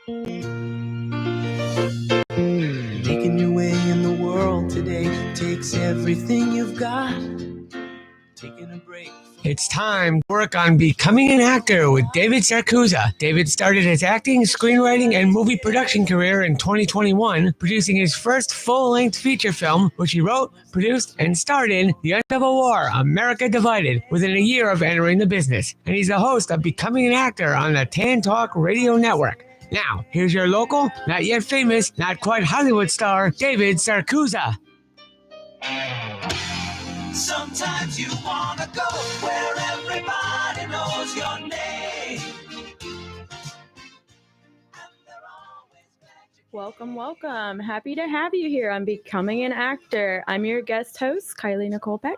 Making your way in the world today takes everything you've got. Taking a break. It's time to work on becoming an actor with David Sarcusa. David started his acting, screenwriting, and movie production career in 2021, producing his first full-length feature film, which he wrote, produced, and starred in The Uncivil War, America Divided, within a year of entering the business. And he's the host of Becoming an Actor on the WTAN Talk Radio Network. Now, here's your local, not yet famous, not quite Hollywood star, David Sarcusa. Sometimes you wanna go where everybody knows your name. Welcome. Happy to have you here on Becoming an Actor. I'm your guest host, Kylie Nicole Peck,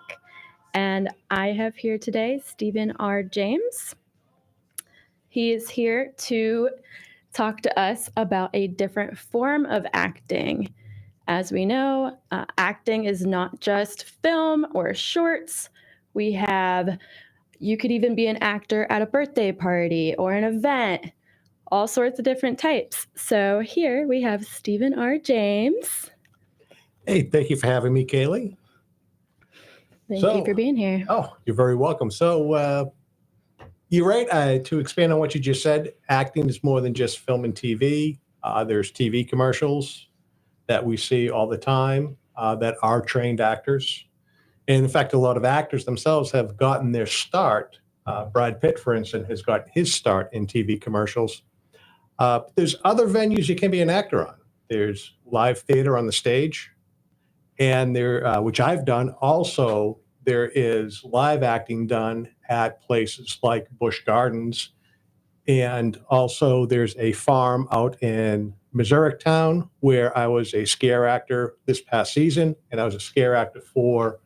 and I have here today Stephen R. James. He is here to talk to us about a different form of acting. As we know, acting is not just film or shorts. You could even be an actor at a birthday party or an event, all sorts of different types. So here we have Stephen R. James. Hey, thank you for having me, Kaylee. Thank you for being here. Oh, you're very welcome. So you're right. To expand on what you just said, acting is more than just film and TV. There's TV commercials that we see all the time that are trained actors. And in fact, a lot of actors themselves have gotten their start. Brad Pitt, for instance, has got his start in TV commercials. There's other venues you can be an actor on. There's live theater on the stage, and which I've done. Also, there is live acting done at places like Busch Gardens. And also there's a farm out in Missouritown where I was a scare actor this past season, and I was a scare actor for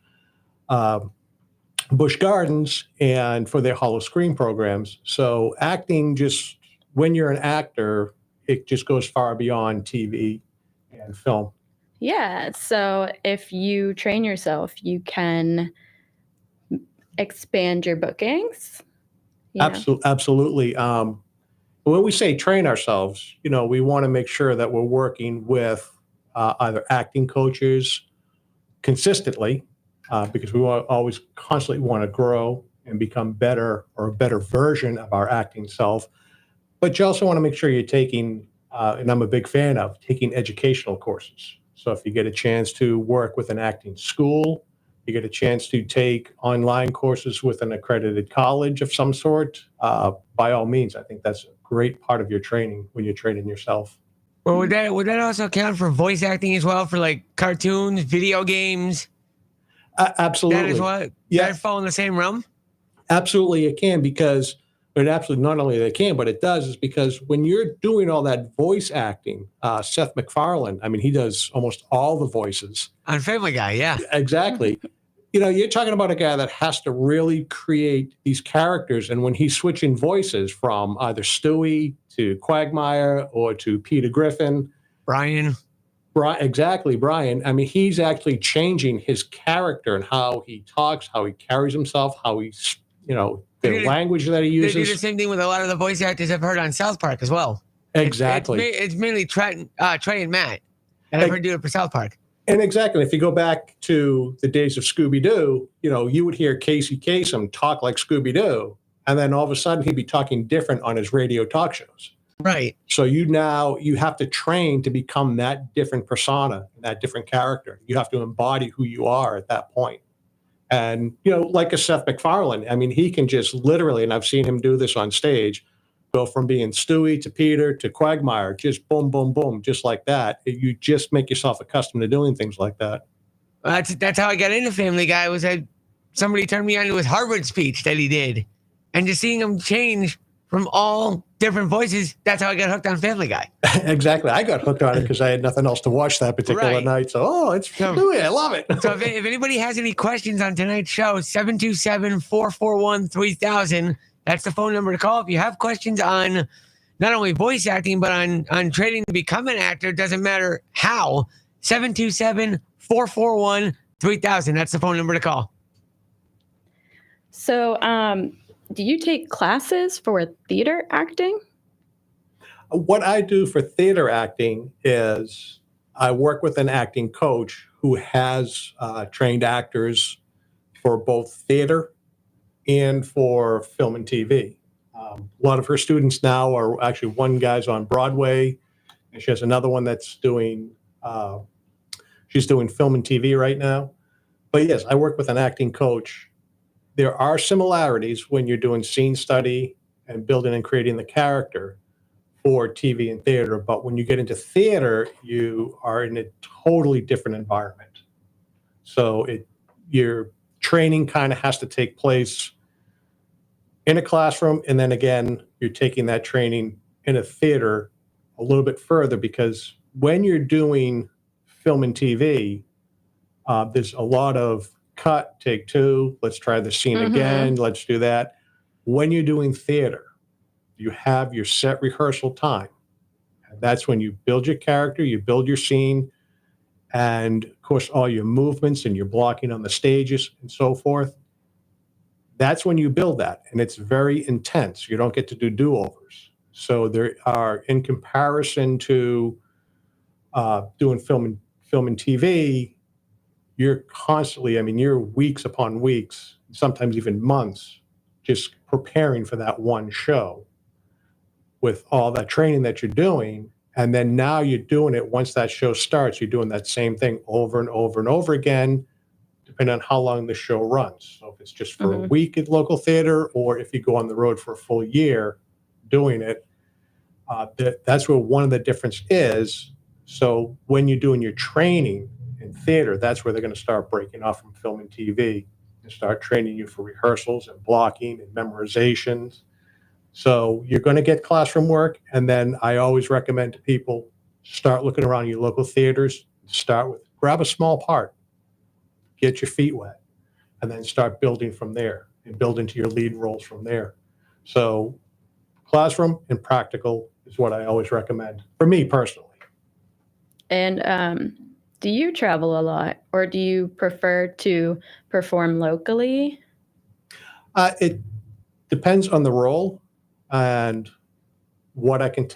Busch Gardens and for their hollow screen programs. So acting, just when you're an actor, it just goes far beyond TV and film. Yeah, so if you train yourself, you can expand your bookings. Absolutely. When we say train ourselves, we want to make sure that we're working with either acting coaches consistently, because we always constantly want to grow and become better, or a better version of our acting self. But you also want to make sure you're taking, and I'm a big fan of, taking educational courses. So if you get a chance to work with an acting school, you get a chance to take online courses with an accredited college of some sort, by all means. I think that's a great part of your training when you're training yourself. Well, would that also count for voice acting as well, for like cartoons, video games? Absolutely. That is what? Yeah. That fall in the same realm? Absolutely it can, because not only they can, but it does, is because when you're doing all that voice acting, Seth MacFarlane, he does almost all the voices. On Family Guy, yeah. Exactly. You're talking about a guy that has to really create these characters. And when he's switching voices from either Stewie to Quagmire or to Peter Griffin. Brian. Exactly, Brian. He's actually changing his character and how he talks, how he carries himself, how he's, the language that he uses. They do the same thing with a lot of the voice actors I've heard on South Park as well. Exactly. It's mainly Trey and Matt, and I've heard do it for South Park. And exactly, if you go back to the days of Scooby-Doo, you would hear Casey Kasem talk like Scooby-Doo, and then all of a sudden he'd be talking different on his radio talk shows. Right. So you have to train to become that different persona, that different character. You have to embody who you are at that point. And, like a Seth MacFarlane, he can just literally, and I've seen him do this on stage, go from being Stewie to Peter to Quagmire, just boom, boom, boom, just like that. You just make yourself accustomed to doing things like that. That's how I got into Family Guy, was that somebody turned me on to his Harvard speech that he did. And just seeing him change from all different voices, that's how I got hooked on Family Guy. Exactly. I got hooked on it because I had nothing else to watch that particular night. So, it's Stewie. I love it. So if anybody has any questions on tonight's show, 727-441-3000. That's the phone number to call if you have questions on not only voice acting, but on training to become an actor. Doesn't matter how. 727-441-3000. That's the phone number to call. So, do you take classes for theater acting? What I do for theater acting is I work with an acting coach who has trained actors for both theater and for film and TV. A lot of her students now are actually, one guy's on Broadway, and she has another one that's doing, she's doing film and TV right now. But yes, I work with an acting coach. There are similarities when you're doing scene study and building and creating the character for TV and theater. But when you get into theater, you are in a totally different environment. So your training kind of has to take place in a classroom. And then again, you're taking that training in a theater a little bit further, because when you're doing film and TV, there's a lot of cut, take two, let's try the scene again, let's do that. When you're doing theater, you have your set rehearsal time. And that's when you build your character, you build your scene, and of course, all your movements and your blocking on the stages and so forth. That's when you build that. And it's very intense. You don't get to do do-overs. So there are, in comparison to doing film and TV, you're constantly, I mean, you're weeks upon weeks, sometimes even months, just preparing for that one show with all that training that you're doing. And then now you're doing it, once that show starts, you're doing that same thing over and over and over again, depending on how long the show runs. So if it's just for a week at local theater, or if you go on the road for a full year doing it, that's where one of the difference is. So when you're doing your training in theater, that's where they're going to start breaking off from film and TV and start training you for rehearsals and blocking and memorizations. So you're going to get classroom work. And then I always recommend to people, start looking around your local theaters, grab a small part, get your feet wet, and then start building from there and build into your lead roles from there. So classroom and practical is what I always recommend for me personally. And do you travel a lot, or do you prefer to perform locally? It depends on the role and what I can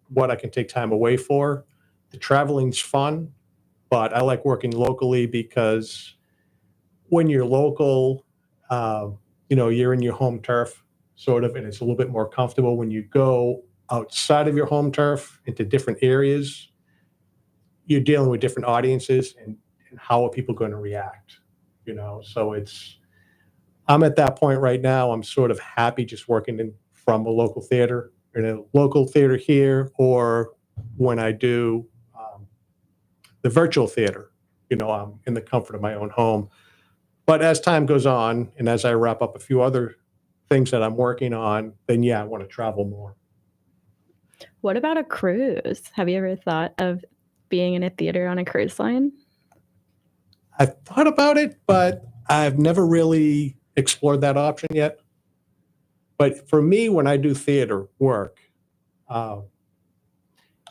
what I can take time away for. The traveling's fun, but I like working locally because when you're local, you're in your home turf sort of, and it's a little bit more comfortable. When you go outside of your home turf into different areas, you're dealing with different audiences, and how are people going to react, So I'm at that point right now. I'm sort of happy just working from a local theater, in a local theater here, or when I do the virtual theater, I'm in the comfort of my own home. But as time goes on, and as I wrap up a few other things that I'm working on, then I want to travel more. What about a cruise? Have you ever thought of being in a theater on a cruise line? I've thought about it, but I've never really explored that option yet. But for me, when I do theater work,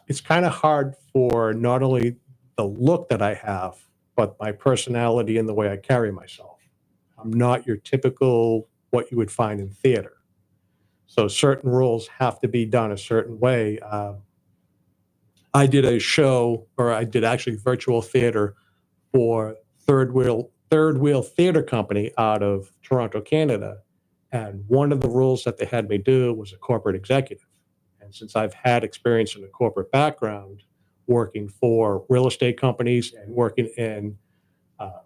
it's kind of hard for not only the look that I have, but my personality and the way I carry myself. I'm not your typical what you would find in theater. So certain roles have to be done a certain way. I did a show, or I did actually virtual theater for Third Wheel Theater Company out of Toronto, Canada. And one of the roles that they had me do was a corporate executive. And since I've had experience in a corporate background, working for real estate companies and working in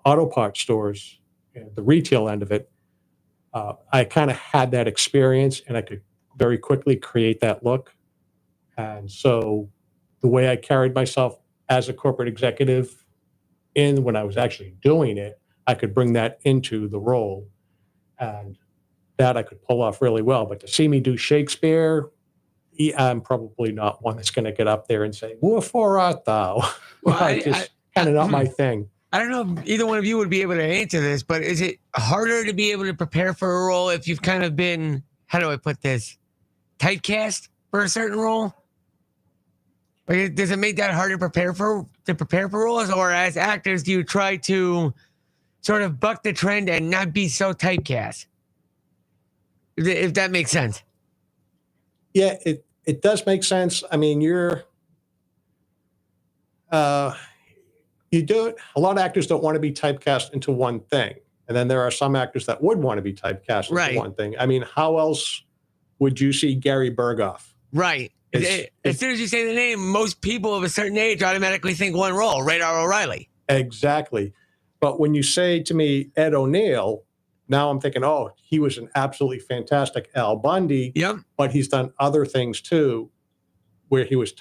auto parts stores, and the retail end of it, I kind of had that experience, and I could very quickly create that look. And so the way I carried myself as a corporate executive, when I was actually doing it, I could bring that into the role, and that I could pull off really well. But to see me do Shakespeare, I'm probably not one that's going to get up there and say, "Wherefore art thou?" Well, kind of not my thing. I don't know if either one of you would be able to answer this, but is it harder to be able to prepare for a role if you've kind of been, how do I put this, typecast for a certain role? Like, does it make that harder to prepare for roles, or as actors, do you try to sort of buck the trend and not be so typecast? If that makes sense. Yeah, it does make sense. I mean, you do it. A lot of actors don't want to be typecast into one thing. And then there are some actors that would want to be typecast into one thing. I mean, how else would you see Gary Berghoff? Right. As soon as you say the name, most people of a certain age automatically think one role, Radar O'Reilly. Exactly. But when you say to me Ed O'Neill, now I'm thinking, oh, he was an absolutely fantastic Al Bundy. Yep. But he's done other things too, where he was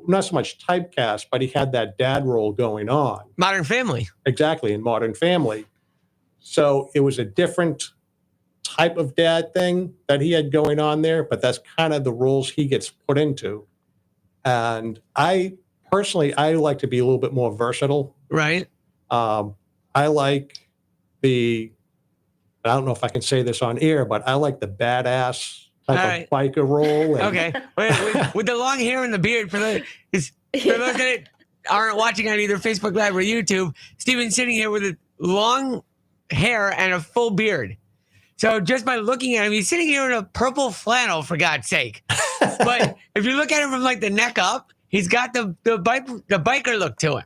not so much typecast, but he had that dad role going on. Modern Family. Exactly, in Modern Family. So it was a different type of dad thing that he had going on there, but that's kind of the roles he gets put into. And I like to be a little bit more versatile. Right. I like I don't know if I can say this on air, but I like the badass type of biker role. Okay. with the long hair and the beard, for those that aren't watching on either Facebook Live or YouTube, Steven's sitting here with a long hair and a full beard. So just by looking at him, he's sitting here in a purple flannel, for God's sake. But if you look at him from like the neck up, he's got the biker look to him.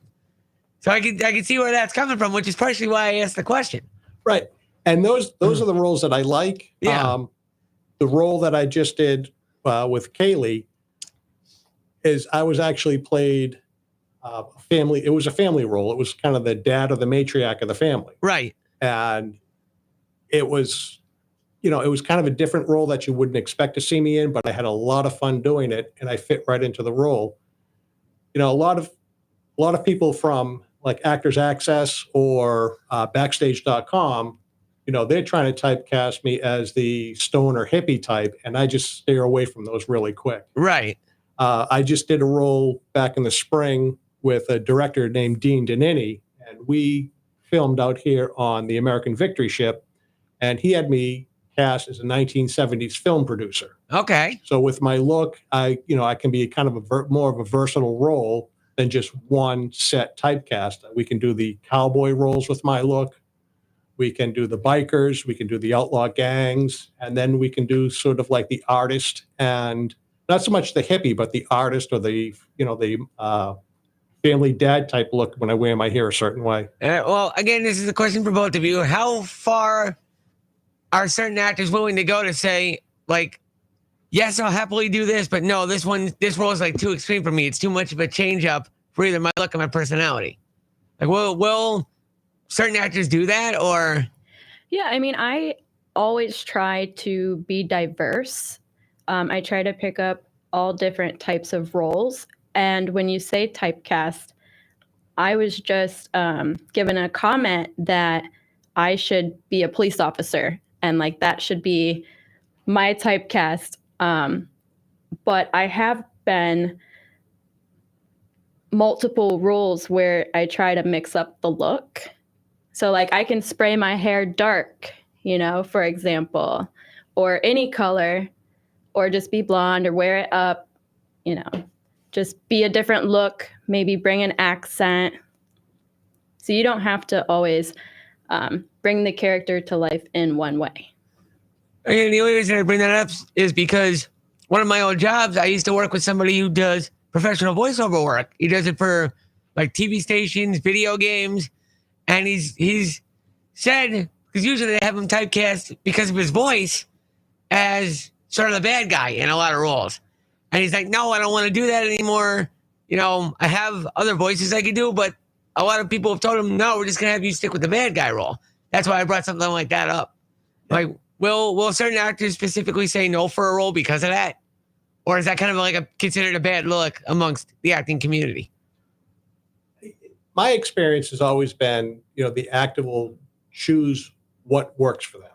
So I can see where that's coming from, which is partially why I asked the question. Right. And those are the roles that I like. Yeah. The role that I just did with Kaylee is I was actually played family. It was a family role. It was kind of the dad or the matriarch of the family. Right. And it was, it was kind of a different role that you wouldn't expect to see me in, but I had a lot of fun doing it, and I fit right into the role. A lot of people from like Actors Access or Backstage.com, they're trying to typecast me as the stoner hippie type, and I just steer away from those really quick. Right. I just did a role back in the spring with a director named Dean Danini, and we filmed out here on the American Victory ship, and he had me cast as a 1970s film producer. Okay. So with my look, I can be kind of more of a versatile role than just one set typecast. We can do the cowboy roles with my look. We can do the bikers. We can do the outlaw gangs. And then we can do sort of like the artist, and not so much the hippie, but the artist or the family dad type look when I wear my hair a certain way. Well, again, this is a question for both of you. How far are certain actors willing to go to say, like, yes, I'll happily do this, but no, this role is like too extreme for me. It's too much of a change up for either my look or my personality. Like, will certain actors do that, or? Yeah, I mean, I always try to be diverse. I try to pick up all different types of roles. And when you say typecast, I was just given a comment that I should be a police officer, and like that should be my typecast. But I have been multiple roles where I try to mix up the look. So like I can spray my hair dark, for example, or any color, or just be blonde or wear it up, just be a different look, maybe bring an accent. So you don't have to always bring the character to life in one way. And the only reason I bring that up is because one of my old jobs, I used to work with somebody who does professional voiceover work. He does it for like TV stations, video games. And he's said, because usually they have him typecast because of his voice as sort of the bad guy in a lot of roles. And he's like, no, I don't want to do that anymore. I have other voices I could do, but a lot of people have told him, no, we're just going to have you stick with the bad guy role. That's why I brought something like that up. Like, will certain actors specifically say no for a role because of that? Or is that kind of like considered a bad look amongst the acting community? My experience has always been, the actor will choose what works for them.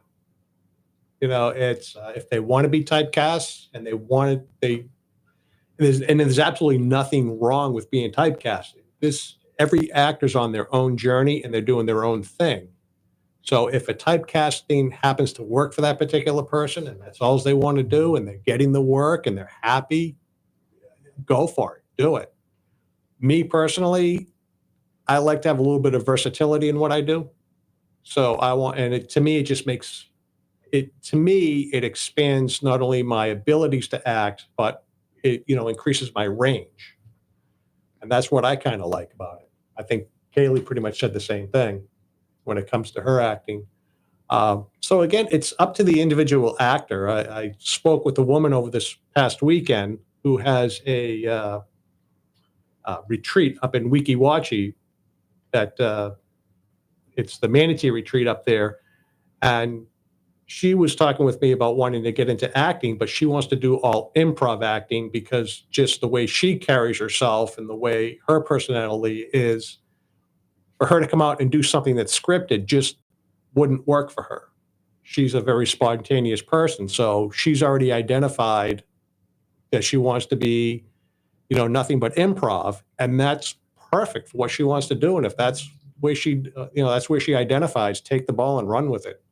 It's if they want to be typecast and there's absolutely nothing wrong with being typecasted. Every actor's on their own journey and they're doing their own thing. So if a typecasting happens to work for that particular person and that's all they want to do and they're getting the work and they're happy, go for it, do it. Me personally, I like to have a little bit of versatility in what I do. So to me, it expands not only my abilities to act, but it, increases my range. And that's what I kind of like about it. I think Kaylee pretty much said the same thing when it comes to her acting. So again, it's up to the individual actor. I spoke with a woman over this past weekend who has a retreat up in Weeki Wachee that it's the manatee retreat up there. And she was talking with me about wanting to get into acting, but she wants to do all improv acting because just the way she carries herself and the way her personality is, for her to come out and do something that's scripted just wouldn't work for her. She's a very spontaneous person. So she's already identified that she wants to be, nothing but improv. And that's perfect for what she wants to do. And if that's where that's where she identifies, take the ball and run with it.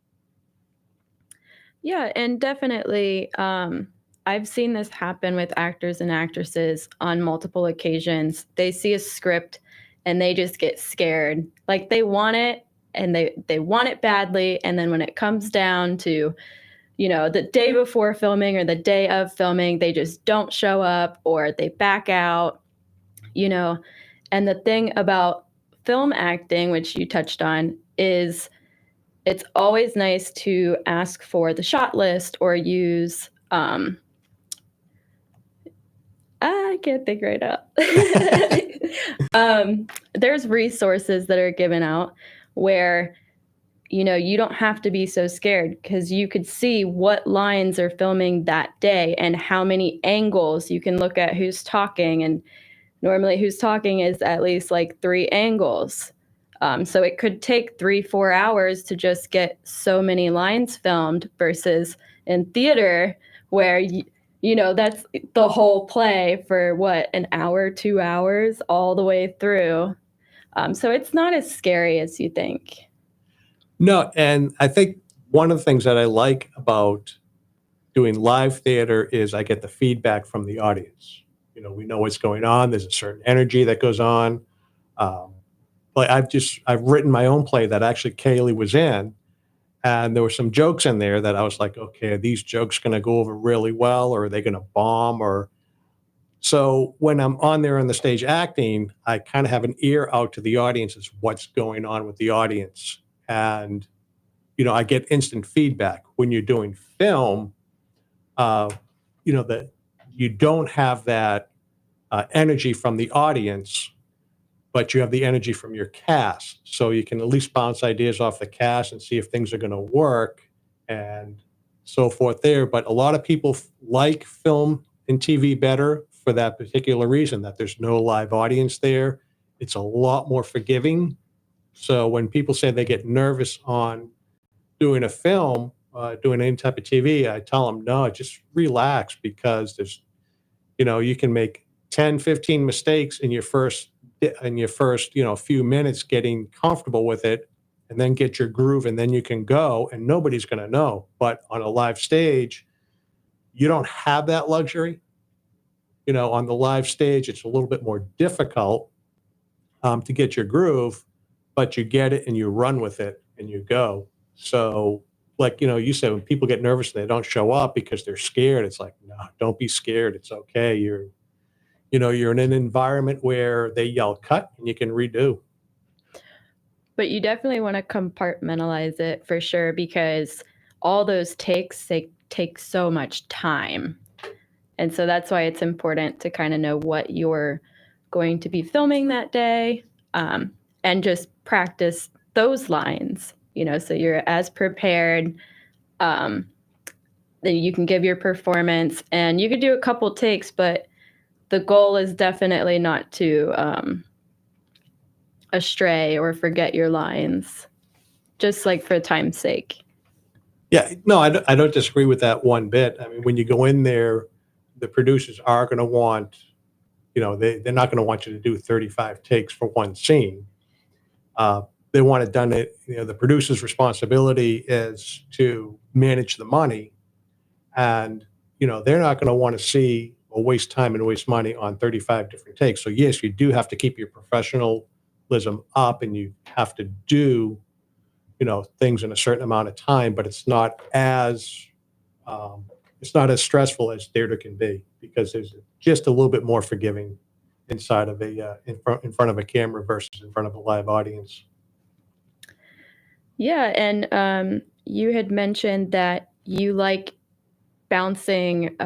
Yeah, and definitely, I've seen this happen with actors and actresses on multiple occasions. They see a script and they just get scared. Like they want it and they want it badly. And then when it comes down to, the day before filming or the day of filming, they just don't show up or they back out, And the thing about film acting, which you touched on, is it's always nice to ask for the shot list or use, I can't think right now. There's resources that are given out where, you don't have to be so scared because you could see what lines are filming that day and how many angles you can look at who's talking. And normally who's talking is at least like 3 angles. So it could take 3-4 hours to just get so many lines filmed versus in theater where, that's the whole play for an hour, 2 hours all the way through. So it's not as scary as you think. No, and I think one of the things that I like about doing live theater is I get the feedback from the audience. We know what's going on. There's a certain energy that goes on. But I've written my own play that actually Kaylee was in, and there were some jokes in there that I was like, okay, are these jokes going to go over really well, or are they going to bomb? So when I'm on there on the stage acting, I kind of have an ear out to the audience as what's going on with the audience. And, I get instant feedback. When you're doing film, that you don't have that energy from the audience, but you have the energy from your cast. So you can at least bounce ideas off the cast and see if things are going to work and so forth there. But a lot of people like film and TV better for that particular reason, that there's no live audience there. It's a lot more forgiving. So when people say they get nervous on doing a film, doing any type of TV, I tell them, no, just relax, because there's, you can make 10, 15 mistakes in your first, few minutes getting comfortable with it, and then get your groove, and then you can go and nobody's going to know. But on a live stage, you don't have that luxury. On the live stage, it's a little bit more difficult to get your groove, but you get it and you run with it and you go. So like, you said, when people get nervous and they don't show up because they're scared, it's like, no, don't be scared. It's okay. You're in an environment where they yell cut and you can redo. But you definitely want to compartmentalize it for sure, because all those takes, they take so much time. And so that's why it's important to kind of know what you're going to be filming that day, and just practice those lines, so you're as prepared. Then you can give your performance, and you could do a couple takes, but the goal is definitely not to astray or forget your lines, just like for time's sake. Yeah, no, I don't disagree with that one bit. I mean, when you go in there, the producers are going to want, they're not going to want you to do 35 takes for one scene. They want it done. The producer's responsibility is to manage the money, and they're not going to want to see or waste time and waste money on 35 different takes. So yes, you do have to keep your professionalism up, and you have to do things in a certain amount of time, but it's not as it's not as stressful as theater can be because there's just a little bit more forgiving inside of in front of a camera versus in front of a live audience. Yeah, and you had mentioned that you like bouncing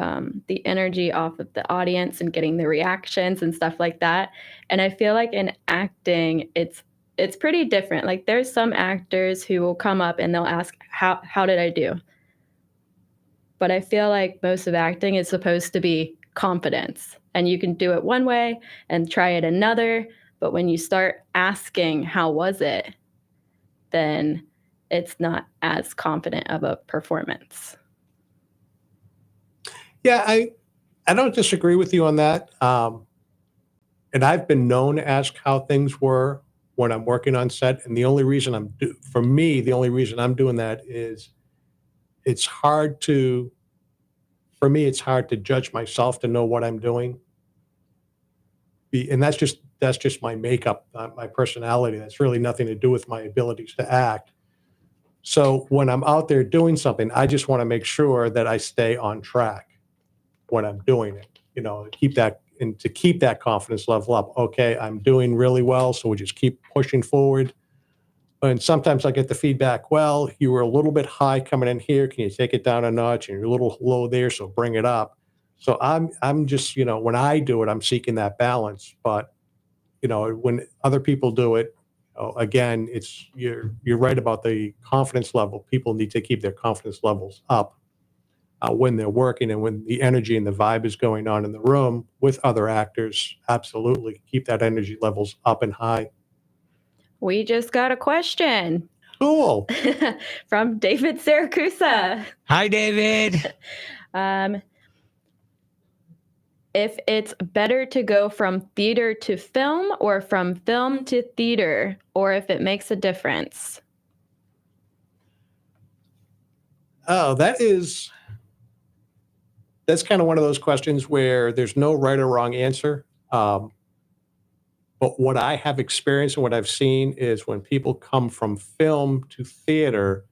the energy off of the audience and getting the reactions and stuff like that. And I feel like in acting, it's pretty different. Like there's some actors who will come up and they'll ask, how did I do? But I feel like most of acting is supposed to be confidence. And you can do it one way and try it another. But when you start asking, how was it? Then it's not as confident of a performance. Yeah, I don't disagree with you on that. And I've been known to ask how things were when I'm working on set. And the only reason the only reason I'm doing that is it's hard to judge myself to know what I'm doing. And that's just my makeup, my personality. That's really nothing to do with my abilities to act. So when I'm out there doing something, I just want to make sure that I stay on track when I'm doing it, to keep that confidence level up. Okay, I'm doing really well, so we just keep pushing forward. And sometimes I get the feedback, well, you were a little bit high coming in here. Can you take it down a notch? And you're a little low there, so bring it up. So I'm just, when I do it, I'm seeking that balance. But, when other people do it, again, you're right about the confidence level. People need to keep their confidence levels up when they're working, and when the energy and the vibe is going on in the room with other actors. Absolutely keep that energy levels up and high. We just got a question. Cool. From David Saracusa. Hi, David. If it's better to go from theater to film or from film to theater, or if it makes a difference. Oh, that's kind of one of those questions where there's no right or wrong answer. But what I have experienced and what I've seen is when people come from film to theater,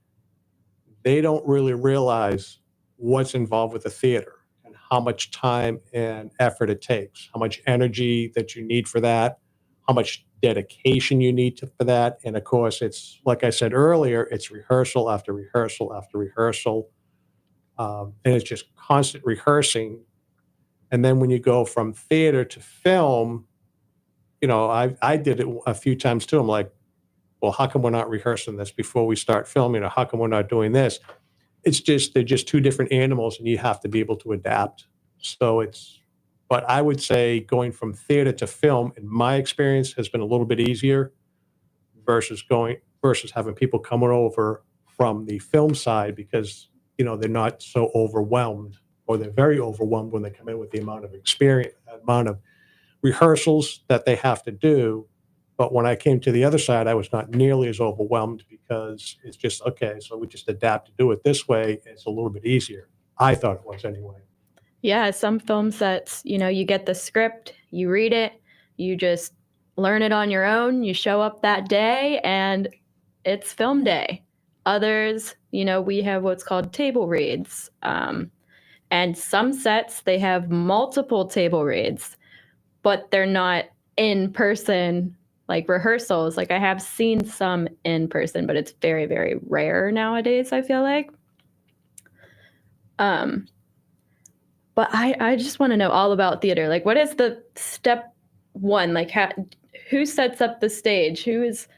they don't really realize what's involved with the theater and how much time and effort it takes, how much energy that you need for that, how much dedication you need for that. And of course, it's like I said earlier, it's rehearsal after rehearsal after rehearsal. And it's just constant rehearsing. And then when you go from theater to film, I did it a few times too. I'm like, well, how come we're not rehearsing this before we start filming? Or how come we're not doing this? They're just two different animals and you have to be able to adapt. But I would say going from theater to film, in my experience, has been a little bit easier versus having people coming over from the film side because, they're not so overwhelmed, or they're very overwhelmed when they come in with the amount of experience, amount of rehearsals that they have to do. But when I came to the other side, I was not nearly as overwhelmed because it's just, okay, so we just adapt to do it this way. It's a little bit easier. I thought it was anyway. Yeah, some film sets, you get the script, you read it, you just learn it on your own, you show up that day, and it's film day. Others, we have what's called table reads. And some sets, they have multiple table reads, but they're not in person, like rehearsals. Like I have seen some in person, but it's very, very rare nowadays, I feel like. But I just want to know all about theater. Like, what is the step one? Like, who sets up the stage? Who's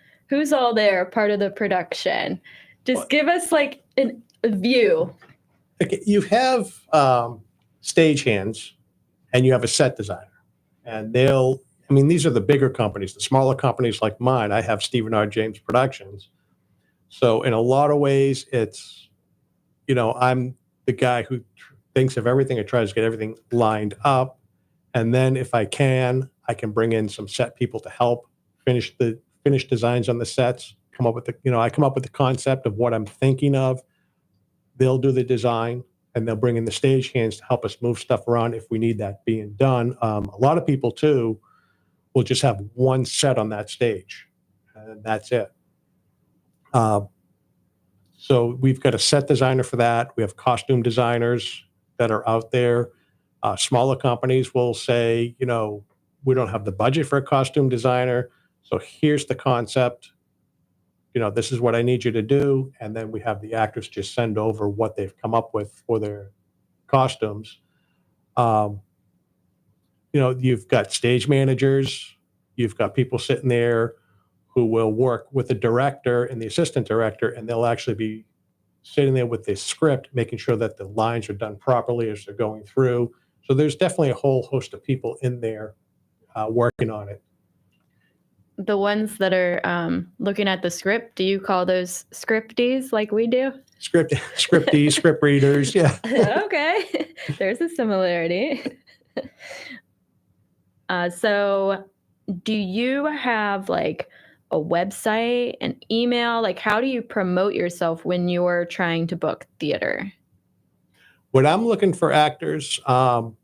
all there, part of the production? Just give us like a view. Okay, you have stagehands and you have a set designer. And these are the bigger companies. The smaller companies like mine, I have Stephen R. James Productions. So in a lot of ways, it's, I'm the guy who thinks of everything and tries to get everything lined up. And then if I can bring in some set people to help finish designs on the sets, I come up with the concept of what I'm thinking of. They'll do the design and they'll bring in the stagehands to help us move stuff around if we need that being done. A lot of people too will just have one set on that stage and that's it. So we've got a set designer for that. We have costume designers that are out there. Smaller companies will say, we don't have the budget for a costume designer, so here's the concept. This is what I need you to do. And then we have the actors just send over what they've come up with for their costumes. You've got stage managers, you've got people sitting there who will work with the director and the assistant director, and they'll actually be sitting there with the script, making sure that the lines are done properly as they're going through. So there's definitely a whole host of people in there working on it. The ones that are looking at the script, do you call those scripties like we do? Scripties, script readers, yeah. Okay, there's a similarity. So do you have like a website, an email? Like, how do you promote yourself when you're trying to book theater? When I'm looking for actors, I'll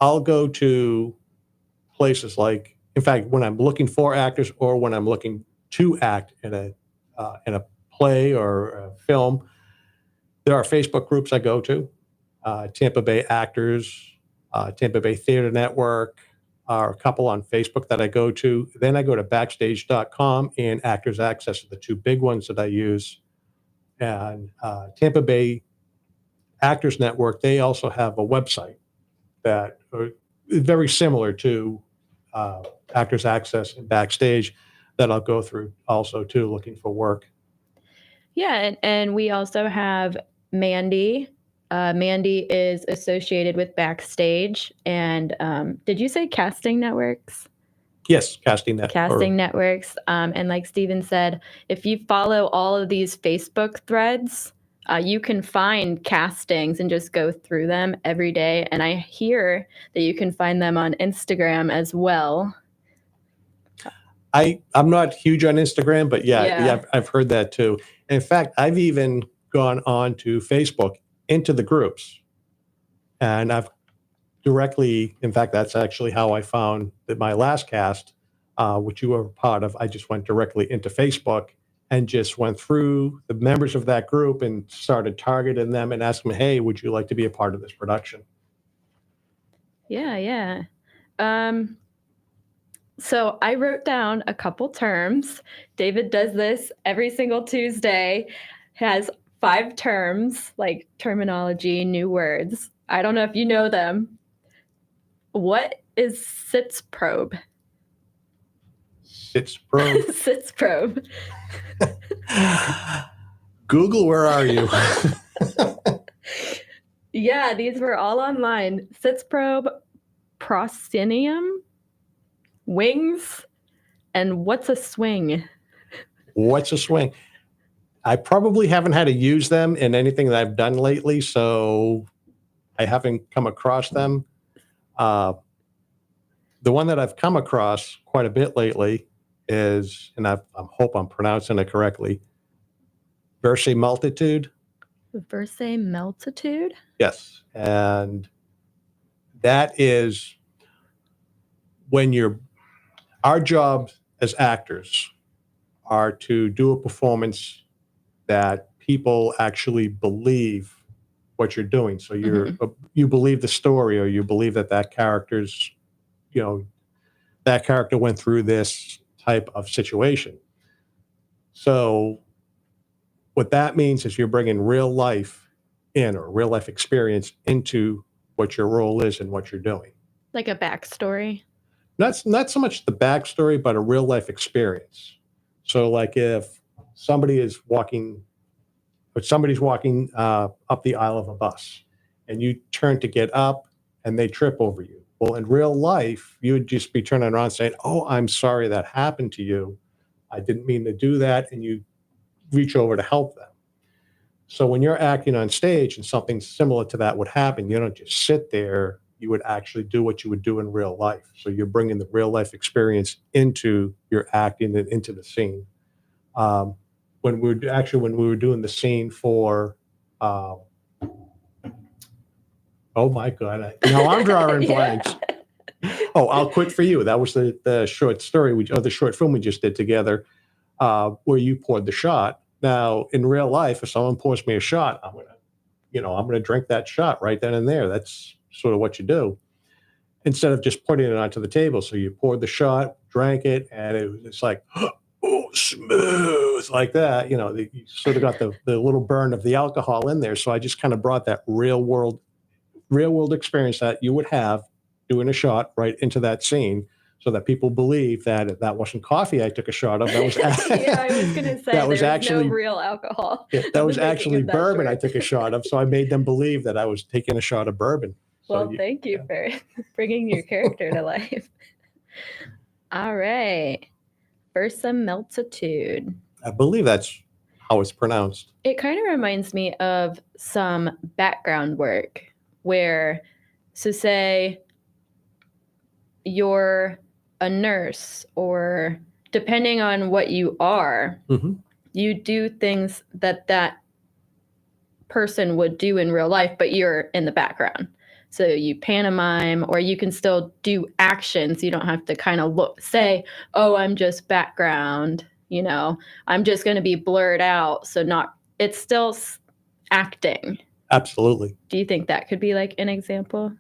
go to places like, in fact, when I'm looking for actors or when I'm looking to act in a play or a film, there are Facebook groups I go to, Tampa Bay Actors, Tampa Bay Theater Network, are a couple on Facebook that I go to. Then I go to backstage.com and Actors Access are the two big ones that I use. And Tampa Bay Actors Network, they also have a website that is very similar to Actors Access and Backstage that I'll go through also too, looking for work. Yeah, and we also have Mandy. Mandy is associated with Backstage. And did you say Casting Networks? Yes, Casting Networks. Casting Networks. And like Steven said, if you follow all of these Facebook threads, you can find castings and just go through them every day. And I hear that you can find them on Instagram as well. I'm not huge on Instagram, but yeah, I've heard that too. In fact, I've even gone on to Facebook into the groups, and I've directly, in fact, that's actually how I found that my last cast, which you were part of. I just went directly into Facebook and just went through the members of that group and started targeting them and asking them, hey, would you like to be a part of this production? Yeah. So I wrote down a couple terms. David does this every single Tuesday, has 5 terms, like terminology, new words. I don't know if you know them. What is sits probe? Sits probe. Sits probe. Google, where are you? Yeah, these were all online. Sits probe, proscenium, wings, and what's a swing? What's a swing? I probably haven't had to use them in anything that I've done lately, so I haven't come across them. The one that I've come across quite a bit lately is, and I hope I'm pronouncing it correctly, verisimilitude. Verisimilitude? Yes, and that is when our job as actors are to do a performance that people actually believe what you're doing. So you believe the story, or you believe that character's, that character went through this type of situation. So what that means is you're bringing real life in, or real life experience into what your role is and what you're doing. Like a backstory? Not so much the backstory, but a real life experience. So like if somebody's walking up the aisle of a bus and you turn to get up and they trip over you. Well, in real life, you would just be turning around saying, oh, I'm sorry that happened to you. I didn't mean to do that. And you reach over to help them. So when you're acting on stage and something similar to that would happen, you don't just sit there. You would actually do what you would do in real life. So you're bringing the real life experience into your acting and into the scene. When we were doing the scene for, oh my God, now I'm drawing blanks. Oh, I'll Quit for You. That was the short story, the short film we just did together, where you poured the shot. Now, in real life, if someone pours me a shot, I'm going to I'm going to drink that shot right then and there. That's sort of what you do instead of just putting it onto the table. So you poured the shot, drank it, and it's like, oh, smooth, like that. You sort of got the little burn of the alcohol in there. So I just kind of brought that real world experience that you would have doing a shot right into that scene, so that people believe that wasn't coffee I took a shot of. That was Yeah, I was going to say that was there actually no real alcohol. that was in the making actually of that bourbon I short. took a shot of. So I made them believe that I was taking a shot of bourbon. Well, thank you for bringing your character to life. All right. Verisimilitude. I believe that's how it's pronounced. It kind of reminds me of some background work where, so say you're a nurse, or depending on what you are, Mm-hmm. you do things that person would do in real life, but you're in the background. So you pantomime, or you can still do actions. You don't have to kind of say, oh, I'm just background, I'm just going to be blurred out. So it's still acting. Absolutely. Do you think that could be like an example?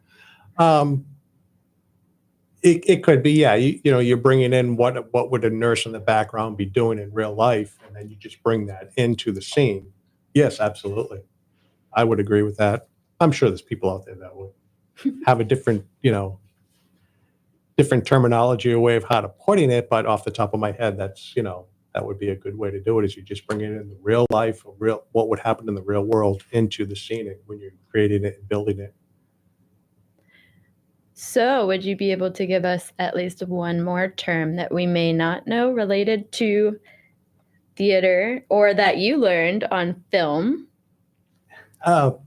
It could be, yeah. You're bringing in what would a nurse in the background be doing in real life, and then you just bring that into the scene. Yes, absolutely. I would agree with that. I'm sure there's people out there that would have a different terminology or way of how to putting it, but off the top of my head, that's that would be a good way to do it. Is you just bring it in the real life, what would happen in the real world into the scene when you're creating it and building it. So, would you be able to give us at least one more term that we may not know related to theater, or that you learned on film? Well,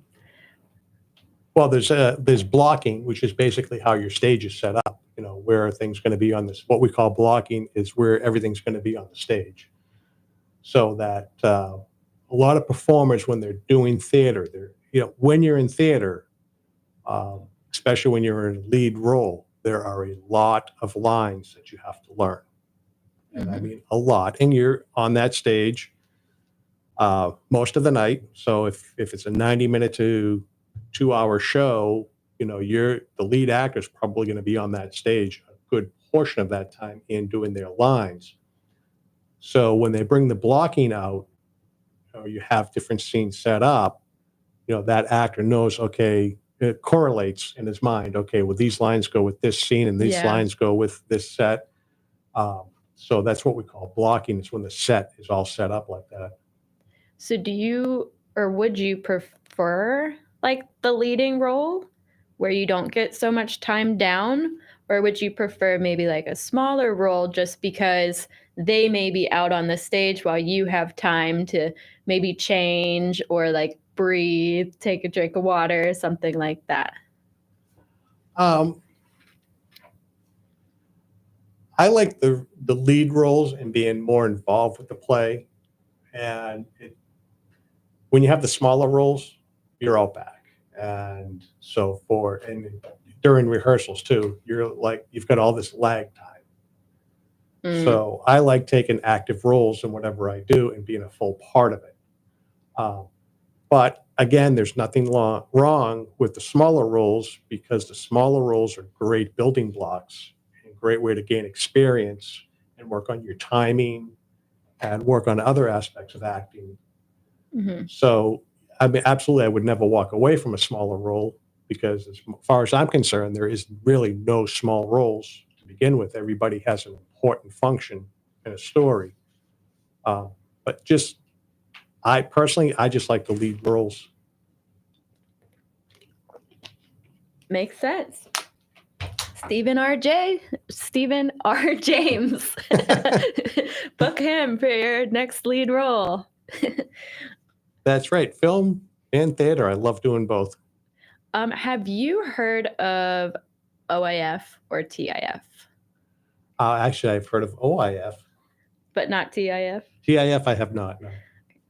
there's blocking, which is basically how your stage is set up. Where things going to be on this. What we call blocking is where everything's going to be on the stage. So that a lot of performers, when they're doing theater, when you're in theater, especially when you're in a lead role, there are a lot of lines that you have to learn. And I mean a lot. And you're on that stage most of the night. So if it's a 90-minute to 2-hour show, the lead actor is probably going to be on that stage a good portion of that time in doing their lines. So when they bring the blocking out, you have different scenes set up, that actor knows, okay, it correlates in his mind. Okay, well, these lines go with this scene and these lines go with this set. So that's what we call blocking. It's when the set is all set up like that. So would you prefer like the leading role where you don't get so much time down? Or would you prefer maybe like a smaller role just because they may be out on the stage while you have time to maybe change or like breathe, take a drink of water, something like that? I like the lead roles and being more involved with the play. And when you have the smaller roles, you're out back. And so during rehearsals too, you've got all this lag time. So I like taking active roles in whatever I do and being a full part of it. But again, there's nothing wrong with the smaller roles, because the smaller roles are great building blocks and a great way to gain experience and work on your timing and work on other aspects of acting. So I mean, absolutely, I would never walk away from a smaller role, because as far as I'm concerned, there is really no small roles to begin with. Everybody has an important function in a story. But I just like the lead roles. Makes sense. Stephen R. James. Book him for your next lead role. That's right. Film and theater. I love doing both. Have you heard of OIF or TIF? Actually, I've heard of OIF. But not TIF? TIF, I have not, no.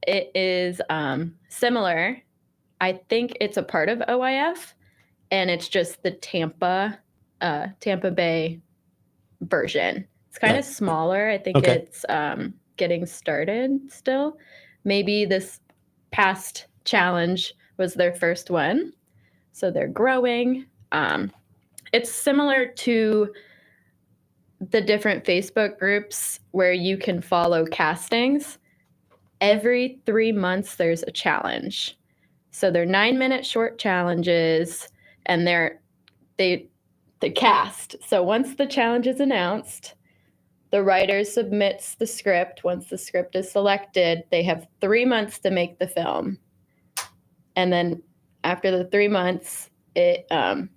It is similar. I think it's a part of OIF, and it's just the Tampa Bay version. It's kind of smaller. I think it's getting started still. Maybe this past challenge was their first one. So they're growing. It's similar to the different Facebook groups where you can follow castings. Every 3 months, there's a challenge. So they're 9-minute short challenges, and they cast. So once the challenge is announced, the writer submits the script. Once the script is selected, they have 3 months to make the film. And then after the 3 months, it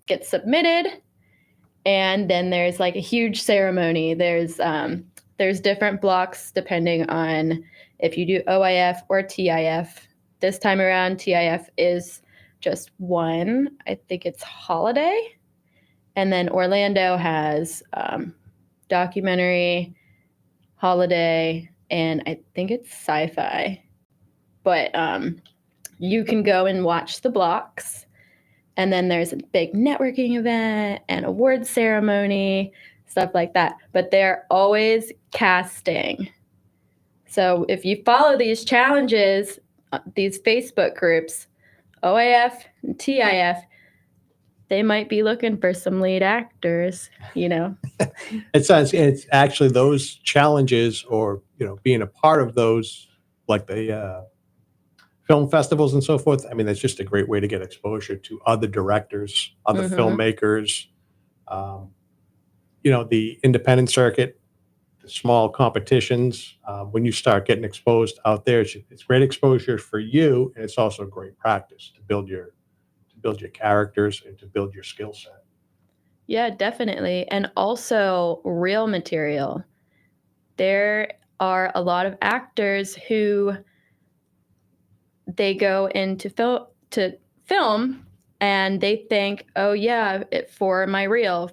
gets submitted. And then there's like a huge ceremony. There's different blocks depending on if you do OIF or TIF. This time around, TIF is just one. I think it's holiday. And then Orlando has documentary, holiday, and I think it's sci-fi. But you can go and watch the blocks. And then there's a big networking event and award ceremony, stuff like that. But they're always casting. So if you follow these challenges, these Facebook groups, OIF and TIF, they might be looking for some lead actors, It's actually those challenges, or being a part of those, like the film festivals and so forth. I mean, that's just a great way to get exposure to other directors, other filmmakers. The independent circuit, the small competitions. When you start getting exposed out there, it's great exposure for you, and it's also great practice to build your characters and to build your skill set. Yeah, definitely. And also reel material. There are a lot of actors who they go into film and they think, oh yeah, for my reel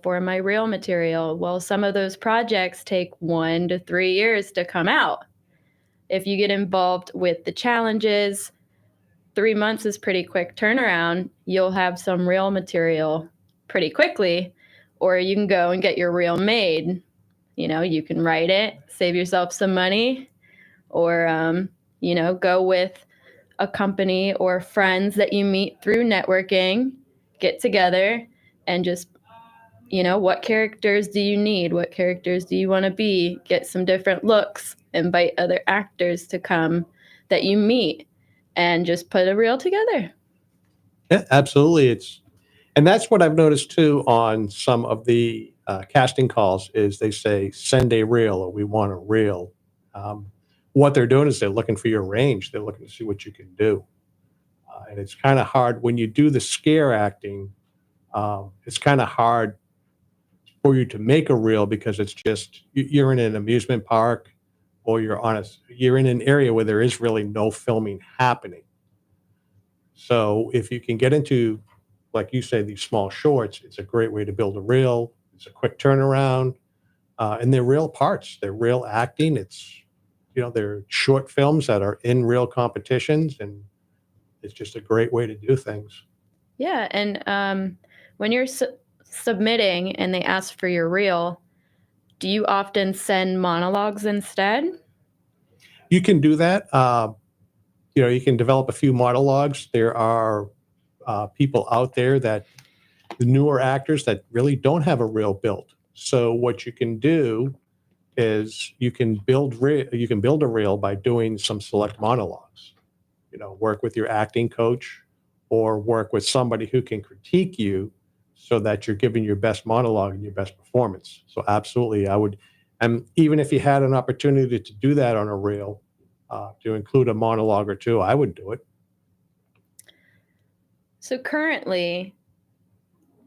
material. Well, some of those projects take 1 to 3 years to come out. If you get involved with the challenges, 3 months is pretty quick turnaround. You'll have some reel material pretty quickly, or you can go and get your reel made. You can write it, save yourself some money, or, go with a company or friends that you meet through networking, get together and just, what characters do you need? What characters do you want to be? Get some different looks, invite other actors to come that you meet, and just put a reel together. Yeah, absolutely. And that's what I've noticed too on some of the casting calls is they say, send a reel, or we want a reel. What they're doing is they're looking for your range. They're looking to see what you can do. And it's kind of hard when you do the scare acting. It's kind of hard for you to make a reel because it's just, you're in an amusement park, or you're in an area where there is really no filming happening. So if you can get into, like you say, these small shorts, it's a great way to build a reel. It's a quick turnaround. And they're real parts. They're real acting. They're short films that are in real competitions, and it's just a great way to do things. Yeah, and when you're submitting and they ask for your reel, do you often send monologues instead? You can do that. You can develop a few monologues. There are people out there the newer actors that really don't have a reel built. So what you can do is you can build a reel by doing some select monologues. Work with your acting coach, or work with somebody who can critique you so that you're giving your best monologue and your best performance. So absolutely, I would, and even if you had an opportunity to do that on a reel, to include a monologue or two, I would do it. So currently,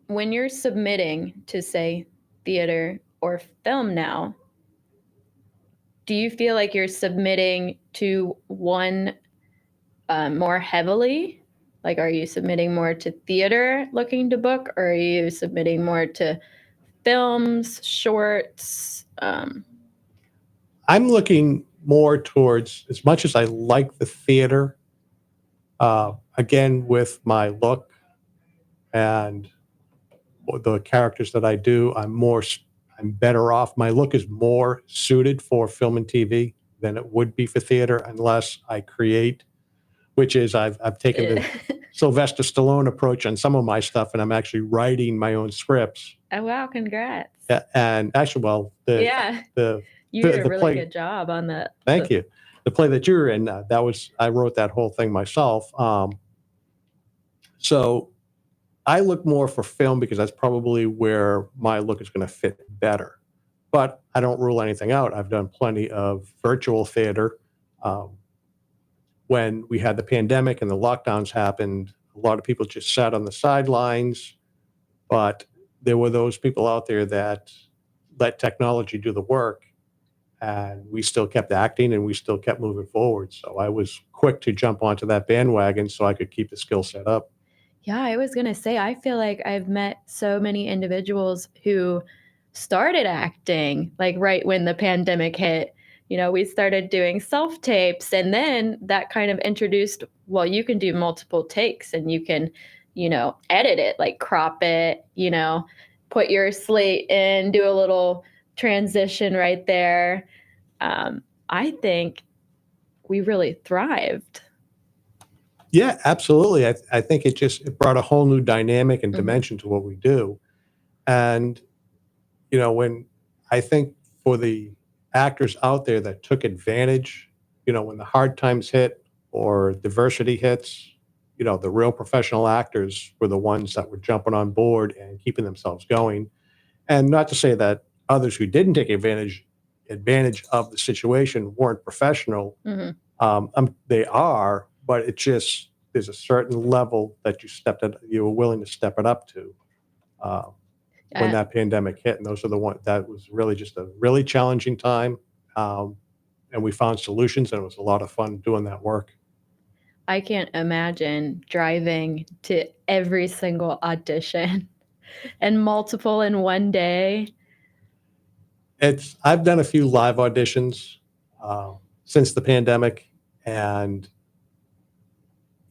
when you're submitting to, say, theater or film now, do you feel like you're submitting to one more heavily? Like, are you submitting more to theater looking to book, or are you submitting more to films, shorts? I'm looking more towards, as much as I like the theater, again, with my look and the characters that I do, I'm better off. My look is more suited for film and TV than it would be for theater, unless I create, which is I've taken the Sylvester Stallone approach on some of my stuff, and I'm actually writing my own scripts. Oh, wow. Congrats. And actually, well, Yeah. the You did a the really play, good job on the. thank you. The play that you're in, I wrote that whole thing myself. So I look more for film because that's probably where my look is going to fit better. But I don't rule anything out. I've done plenty of virtual theater. When we had the pandemic and the lockdowns happened, a lot of people just sat on the sidelines, but there were those people out there that let technology do the work, and we still kept acting and we still kept moving forward. So I was quick to jump onto that bandwagon so I could keep the skill set up. Yeah, I was going to say, I feel like I've met so many individuals who started acting like right when the pandemic hit. We started doing self-tapes, and then that kind of introduced, well, you can do multiple takes and you can, edit it, like crop it, put your slate in, do a little transition right there. I think we really thrived. Yeah, absolutely. I think it brought a whole new dynamic and dimension to what we do. And, when I think for the actors out there that took advantage, when the hard times hit or diversity hits, the real professional actors were the ones that were jumping on board and keeping themselves going. And not to say that others who didn't take advantage of the situation weren't professional. They are, but it's just there's a certain level that you were willing to step it up to when that pandemic hit, and those are the ones that was really just a really challenging time, and we found solutions, and it was a lot of fun doing that work. I can't imagine driving to every single audition and multiple in one day. I've done a few live auditions since the pandemic, and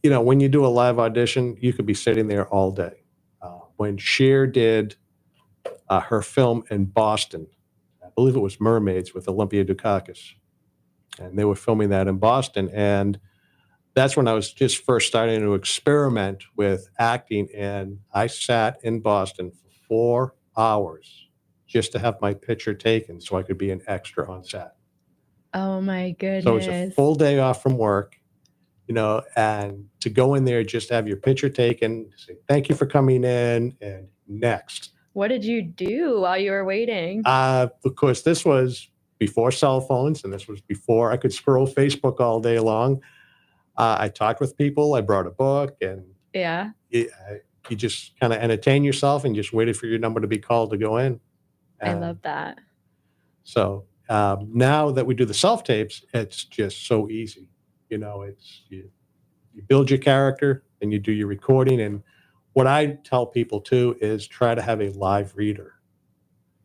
when you do a live audition, you could be sitting there all day. When Cher did her film in Boston, I believe it was Mermaids with Olympia Dukakis, and they were filming that in Boston, and that's when I was just first starting to experiment with acting, and I sat in Boston for 4 hours just to have my picture taken so I could be an extra on set. Oh my goodness. So it was a full day off from work, and to go in there, just have your picture taken, say, thank you for coming in, and next. What did you do while you were waiting? Of course, this was before cell phones, and this was before I could scroll Facebook all day long. I talked with people, I brought a book, and yeah, you just kind of entertain yourself and just waited for your number to be called to go in. I love that. So now that we do the self-tapes, it's just so easy. You build your character and you do your recording. And what I tell people too is try to have a live reader.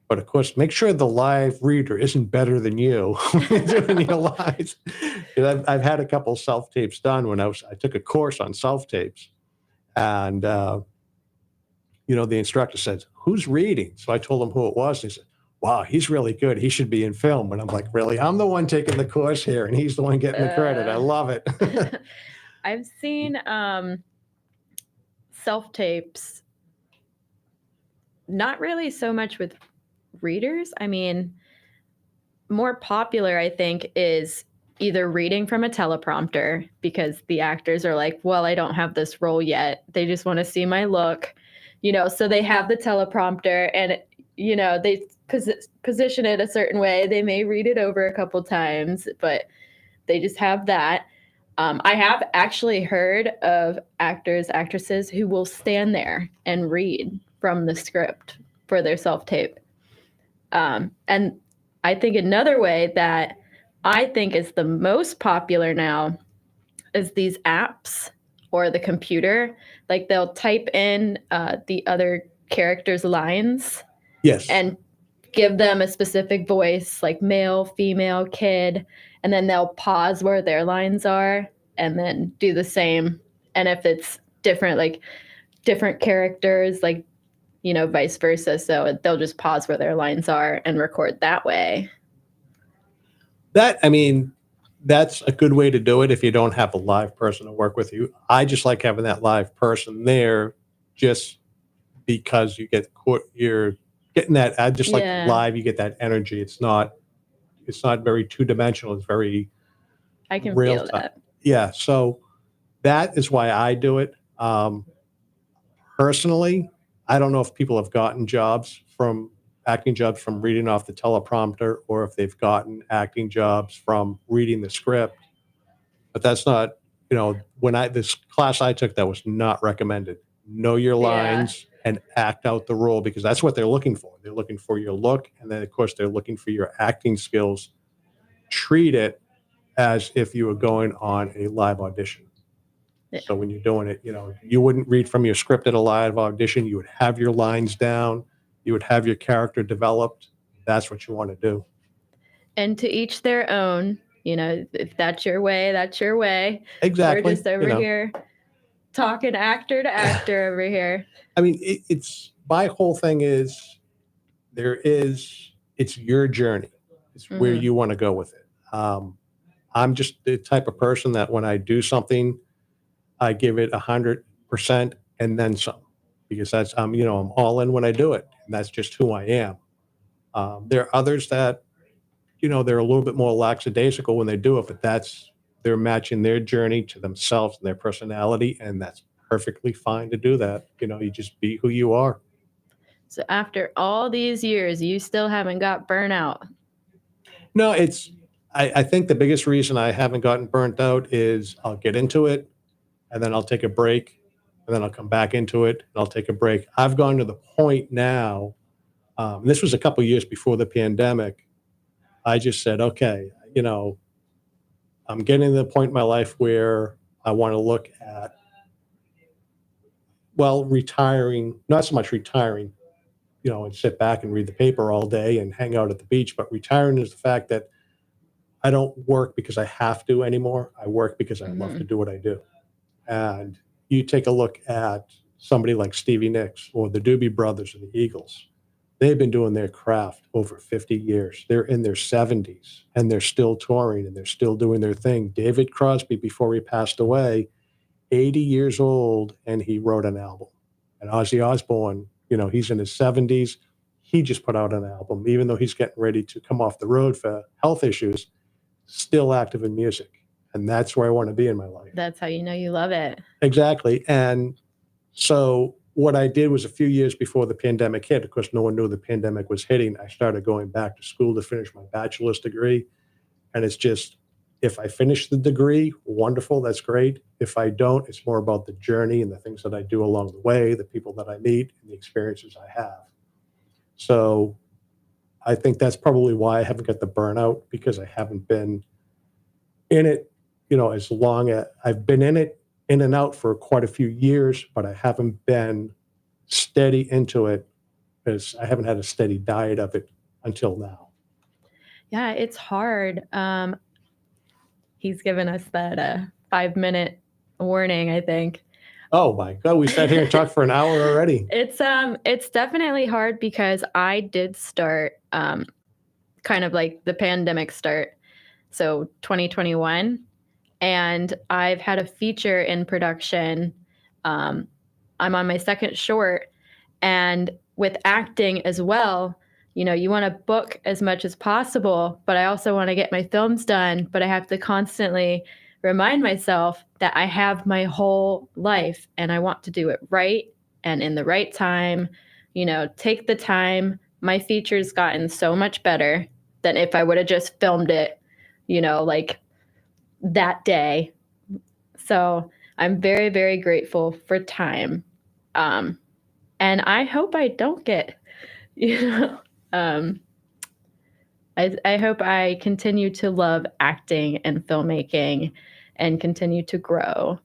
But of course, make sure the live reader isn't better than you when you're doing your lives. I've had a couple self-tapes done when I took a course on self-tapes. And, the instructor said, who's reading? So I told him who it was. And he said, wow, he's really good. He should be in film. And I'm like, really? I'm the one taking the course here, and he's the one getting the credit. I love it. I've seen self-tapes, not really so much with readers. I mean, more popular, I think, is either reading from a teleprompter because the actors are like, well, I don't have this role yet. They just want to see my look, so they have the teleprompter and, they position it a certain way. They may read it over a couple times, but they just have that. I have actually heard of actors, actresses who will stand there and read from the script for their self-tape. And I think another way that I think is the most popular now is these apps or the computer. Like they'll type in the other character's lines. Yes. And give them a specific voice, like male, female, kid, and then they'll pause where their lines are and then do the same. And if it's different, like different characters, like, vice versa. So they'll just pause where their lines are and record that way. that's a good way to do it if you don't have a live person to work with you. I just like having that live person there just because you're getting that, I just like Yeah. live, you get that energy. It's not very two-dimensional. It's very I can real feel time. that. Yeah. So that is why I do it. Personally, I don't know if people have gotten acting jobs from reading off the teleprompter or if they've gotten acting jobs from reading the script. But that's not, this class I took, that was not recommended. Know your Yeah. lines and act out the role because that's what they're looking for. They're looking for your look. And then, of course, they're looking for your acting skills. Treat it as if you were going on a live audition. Yeah. So when you're doing it, you wouldn't read from your script at a live audition. You would have your lines down. You would have your character developed. That's what you want to do. And to each their own, if that's your way, that's your way. Exactly. We're just over here talking actor to actor over here. I mean, it's my whole thing is it's your journey. It's where you want to go with it. I'm just the type of person that when I do something, I give it 100% and then some, because that's I'm all in when I do it, and that's just who I am. There are others that they're a little bit more lackadaisical when they do it, but they're matching their journey to themselves and their personality, and that's perfectly fine to do that. You just be who you are. So after all these years, you still haven't got burnout. No, I think the biggest reason I haven't gotten burnt out is I'll get into it and then I'll take a break and then I'll come back into it and I'll take a break. I've gone to the point now, this was a couple years before the pandemic. I just said, okay, I'm getting to the point in my life where I want to look at, retiring, not so much retiring, and sit back and read the paper all day and hang out at the beach, but retiring is the fact that I don't work because I have to anymore. I work because I love to do what I do. And you take a look at somebody like Stevie Nicks or the Doobie Brothers or the Eagles. They've been doing their craft over 50 years. They're in their 70s and they're still touring and they're still doing their thing. David Crosby, before he passed away, 80 years old, and he wrote an album. And Ozzy Osbourne, he's in his 70s. He just put out an album, even though he's getting ready to come off the road for health issues, still active in music. And that's where I want to be in my life. That's how you know you love it. Exactly. And so what I did was a few years before the pandemic hit, of course, no one knew the pandemic was hitting. I started going back to school to finish my bachelor's degree. And it's just, if I finish the degree, wonderful, that's great. If I don't, it's more about the journey and the things that I do along the way, the people that I meet, and the experiences I have. So I think that's probably why I haven't got the burnout, because I haven't been in it, as long as I've been in and out for quite a few years, but I haven't been steady into it because I haven't had a steady diet of it until now. Yeah, it's hard. He's given us that 5-minute warning, I think. Oh my God, we sat here and talked for an hour already. It's definitely hard because I did start kind of like the pandemic start. So 2021, and I've had a feature in production. I'm on my second short, and with acting as well, you want to book as much as possible, but I also want to get my films done, but I have to constantly remind myself that I have my whole life and I want to do it right and in the right time, take the time. My feature's gotten so much better than if I would have just filmed it, like that day. So I'm very, very grateful for time. And I hope I don't get, I hope I continue to love acting and filmmaking and continue to grow.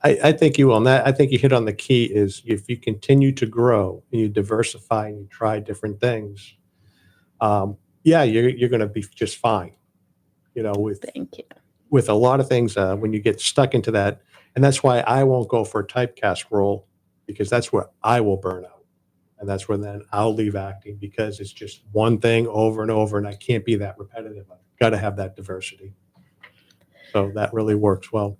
I think you will. And that, I think you hit on the key is if you continue to grow and you diversify and you try different things, you're going to be just fine. Thank you. With a lot of things, when you get stuck into that, and that's why I won't go for a typecast role, because that's where I will burn out. And that's when then I'll leave acting, because it's just one thing over and over, and I can't be that repetitive. I've got to have that diversity. So that really works well.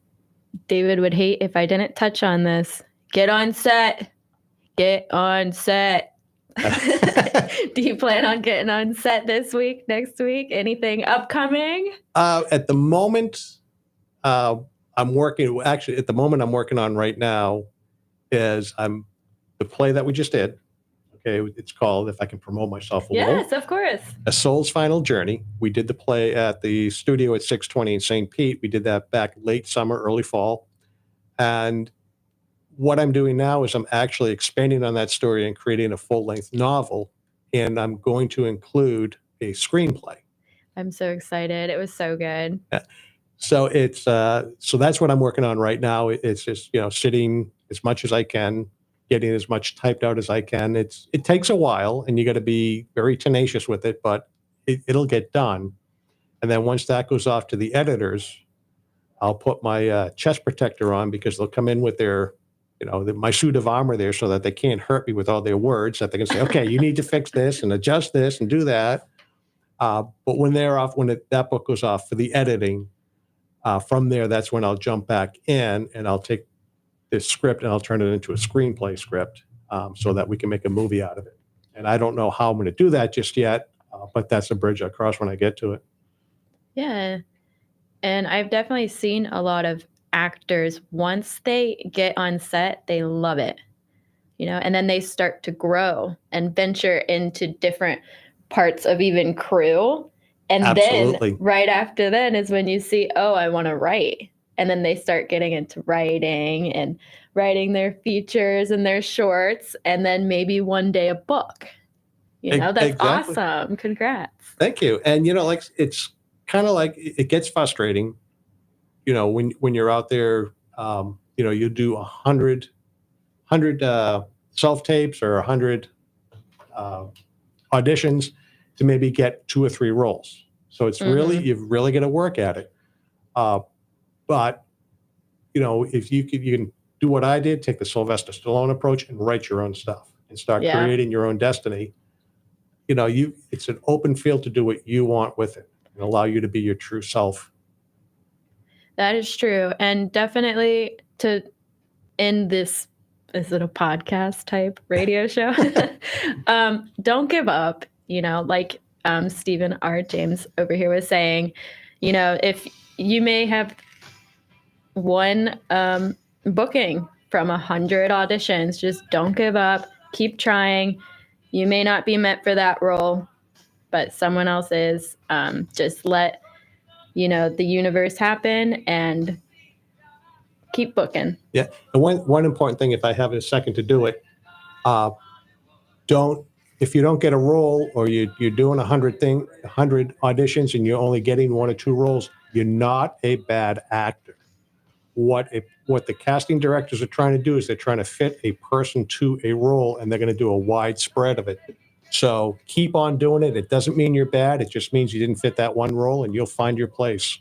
David would hate if I didn't touch on this. Get on set. Get on set. Do you plan on getting on set this week, next week? Anything upcoming? At the moment, I'm working. Actually, at the moment, I'm working on right now is the play that we just did. Okay, it's called, if I can promote myself a little. Yes, of course. A Soul's Final Journey. We did the play at the studio at 620 in St. Pete. We did that back late summer, early fall. And what I'm doing now is I'm actually expanding on that story and creating a full-length novel. And I'm going to include a screenplay. I'm so excited. It was so good. So it's so that's what I'm working on right now. It's just, sitting as much as I can, getting as much typed out as I can. It takes a while, and you got to be very tenacious with it, but it'll get done. And then once that goes off to the editors, I'll put my chest protector on, because they'll come in with their, my suit of armor there, so that they can't hurt me with all their words. That they can say, okay, you need to fix this and adjust this and do that. But when they're off, that book goes off for the editing, from there, that's when I'll jump back in and I'll take this script and I'll turn it into a screenplay script, so that we can make a movie out of it. And I don't know how I'm going to do that just yet, but that's a bridge I'll cross when I get to it. Yeah. And I've definitely seen a lot of actors, once they get on set, they love it, and then they start to grow and venture into different parts of even crew. And Absolutely. Then right after then is when you see, oh, I want to write. And then they start getting into writing and writing their features and their shorts, and then maybe one day a book. That's Exactly. awesome. Congrats. Thank you. And it's kind of like, it gets frustrating, when you're out there, you do 100 self tapes or 100 auditions to maybe get 2 or 3 roles. So it's really, you've really got to work at it. But if you can do what I did, take the Sylvester Stallone approach and write your own stuff and start creating your own destiny. It's an open field to do what you want with it and allow you to be your true self. That is true. And definitely to end this, is it a podcast type radio show? Don't give up, like Stephen R. James over here was saying, if you may have one booking from 100 auditions, just don't give up. Keep trying. You may not be meant for that role, but someone else is. Just let, the universe happen and keep booking. Yeah. And one important thing, if I have a second to do it, if you don't get a role, or you're doing 100 auditions and you're only getting 1 or 2 roles, you're not a bad actor. What the casting directors are trying to do is they're trying to fit a person to a role, and they're going to do a wide spread of it. So keep on doing it. It doesn't mean you're bad. It just means you didn't fit that one role, and you'll find your place.